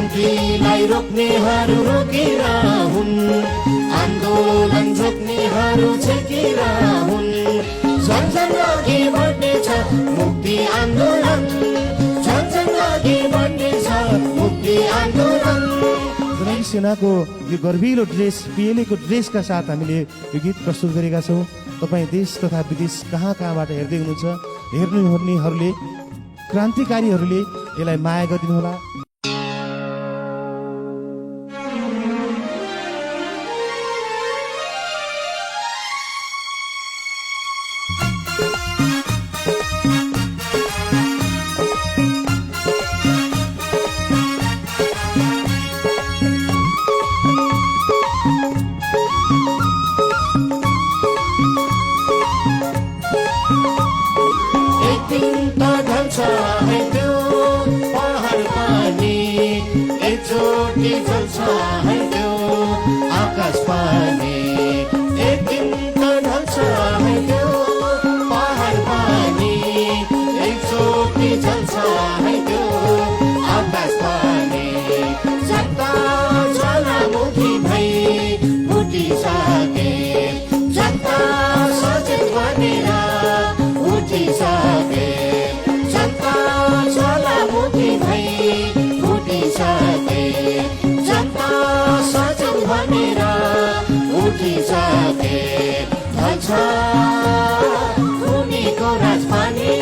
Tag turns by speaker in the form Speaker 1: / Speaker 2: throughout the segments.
Speaker 1: क्रान्तिलाई रोक्नेहरू रोकेर हुन्, आन्दोलन झोक्नेहरू छेकेर हुन्। झन्झन अघि बढ्नेछ मुक्ति आन्दोलन, झन्झन अघि बढ्नेछ मुक्ति आन्दोलन।
Speaker 2: जनैक सेनाको यो गर्विलो ड्रेस पिएलएको ड्रेसका साथ हामीले यो गीत प्रस्तुत गरेका छौँ। तपाईँ देश तथा विदेश कहाँ कहाँबाट हेर्दै हुनुहुन्छ, हेर्नुहुनेहरूले क्रान्तिकारीहरूले यसलाई माया गरिदिनुहोला।
Speaker 1: आकाश पानी एक दिन त ढल्छ है त्यो पहाड पानी, एकचोटि जल्छ है त्यो आकाश पानी। जनता ज्वालामुखी भई उठिसके, जनता सचेत बनेर उठिसके, जनता ज्वालामुखी भई उठिसके, जनता सचेत बनेर उठिसके। ढल्छ भूमिको राजपानी,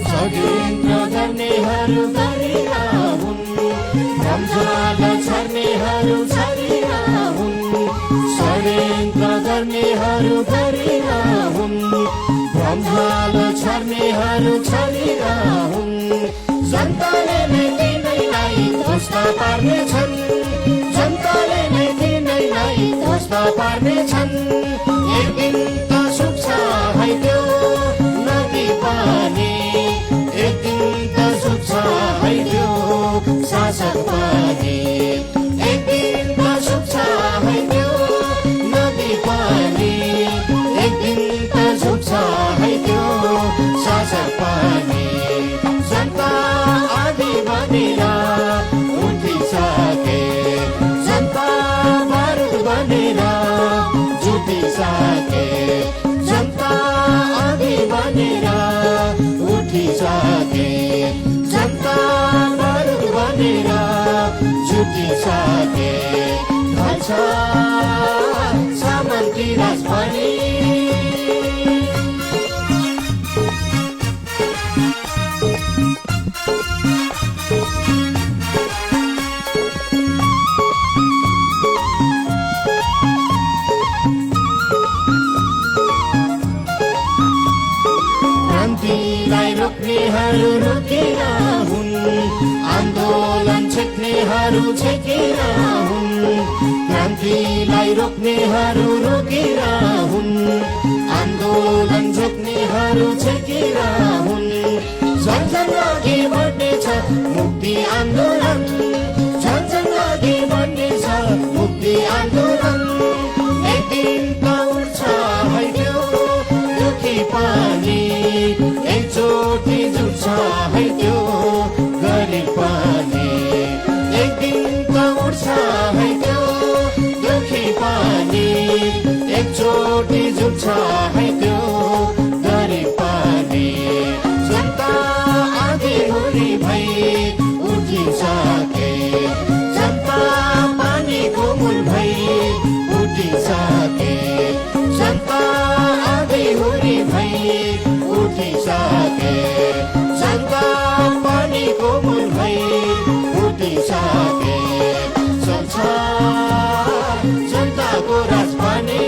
Speaker 1: षड्यन्त्र गर्नेहरू गरेर हुन्, रमझाल छर्नेहरू छरेर हुन्, षड्यन्त्र गर्नेहरू गरेर हुन्, रमझाल छर्नेहरू छरेर हुन्। जनताले नै तिनैलाई ध्वस्त पार्नेछन्, जनताले नै तिनैलाई ध्वस्त पार्नेछन्। एक दिन त सुक्छ है त्यो नदी पानी, एक दिन त सुक्छ है त्यो शासक पानी, एक दिन त सुक्छ है त्यो नदी पानी, एक दिन त सुक्छ है त्यो शासक पानी। जनता आदि बनेर उठिसके, जनता बारुद बनेर जुटिसके, जनता आदि बनेर उठिसके, जनता बारुद बनेर जुटिसके। ढल्छ सामन्ती राजपानी, क्रान्तिलाई रोक्नेहरू रोकेर हुन्, आन्दोलन छेक्नेहरू छेकेर हुन्। क्रान्तिलाई रोक्नेहरू रोकेर हुन्, आन्दोलन झोक्नेहरू छेकेर हुन्। झन्झन अघि बढ्नेछ मुक्ति आन्दोलन, झन्झन अघि बढ्नेछ मुक्ति आन्दोलन। एक दिन त उठ्छ है त्यो दुखी पानी, एकचोटि जुट्छ है त्यो गरिब पानी। एक दिन त उठ्छ है त्यो दुखी पानी, एकचोटि जुट्छ है त्यो गरिब पानी। जनता आधी हुरी भई उठिसके, जनता पानीको मूल भई उठिसके, जनता आधी हुरी भई उठिसके, जनता पानीको मूल भई उठिसके। चल्छ जनताको राजपानी।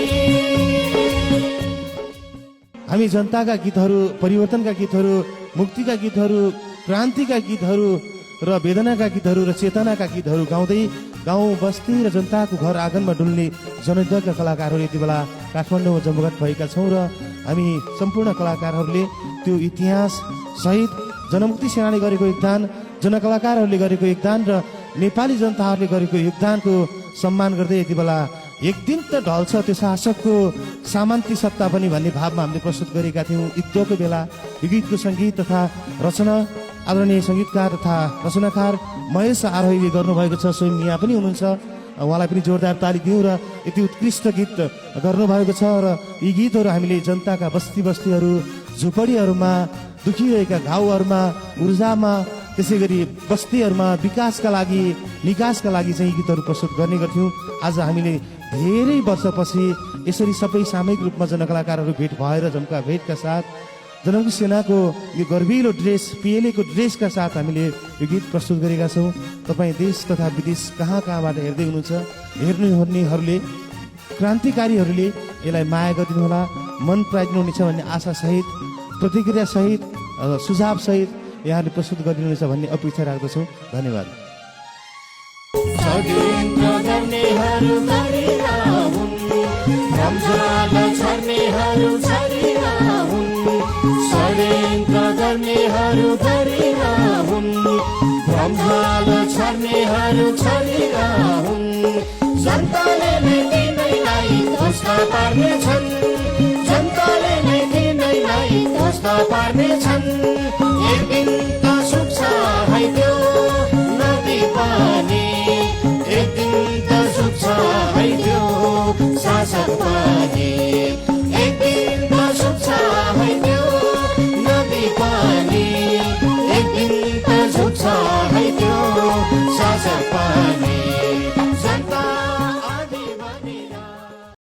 Speaker 2: हामी जनताका गीतहरू, परिवर्तनका गीतहरू, मुक्तिका गीतहरू, क्रान्तिका गीतहरू र वेदनाका गीतहरू र चेतनाका गीतहरू गाउँदै गाउँ बस्ती र जनताको घर आँगनमा डुल्ने जनयुद्धका कलाकारहरू यति बेला काठमाडौँमा जमघट भएका छौँ र हामी सम्पूर्ण कलाकारहरूले त्यो इतिहास सहित जनमुक्ति सेनाले गरेको योगदान, जनकलाकारहरूले गरेको योगदान र नेपाली जनताहरूले गरेको योगदानको सम्मान गर्दै यति बेला एक दिन त ढल्छ त्यो शासकको सामन्ती सत्ता पनि भन्ने भावमा हामीले प्रस्तुत गरेका थियौँ। युद्धको बेला यो गीतको सङ्गीत तथा रचना आदरणीय सङ्गीतकार तथा रचनाकार महेश आरोहीले गर्नुभएको छ। स्वयं यहाँ पनि हुनुहुन्छ, उहाँलाई पनि जोरदार ताली दिउँ। र यति उत्कृष्ट गीत गर्नुभएको छ र यी गीतहरू हामीले जनताका बस्ती बस्तीहरू, झुपडीहरूमा, दुखिरहेका घाउहरूमा, ऊर्जामा, त्यसै गरी बस्तीहरूमा विकासका लागि, निकासका लागि चाहिँ यी गीतहरू प्रस्तुत गर्ने गर्थ्यौँ। आज हामीले धेरै वर्षपछि यसरी सबै सामूहिक रूपमा जनकलाकारहरू भेट भएर जम्का भेटका साथ जनमुक्ति सेनाको यो गर्विलो ड्रेस, पिएलएको ड्रेसका साथ हामीले यो गीत प्रस्तुत गरेका छौँ। तपाईँ देश तथा विदेश कहाँ कहाँबाट हेर्दै हुनुहुन्छ, हेर्नुहुनेहरूले, क्रान्तिकारीहरूले यसलाई माया गरिदिनुहोला, मन पराइदिनुहुनेछ भन्ने आशासहित, प्रतिक्रियासहित, सुझावसहित यहाँले प्रस्तुत गरिदिनुहुनेछ भन्ने अपेक्षा राख्दछौँ। धन्यवाद।
Speaker 1: षड्यन्त्र गर्नेहरू गरिरा हुन्, रमझाल छर्नेहरू छरिरा हुन्। षड्यन्त्र गर्नेहरू गरिरा हुन्, रमझाल छर्नेहरू छरिरा हुन्। जनताले नै तिनैलाई ध्वस्त पार्नेछन्, जनताले नै तिनैलाई ध्वस्त पार्नेछन्। एक दिन त सुक्छ है त्यो नदी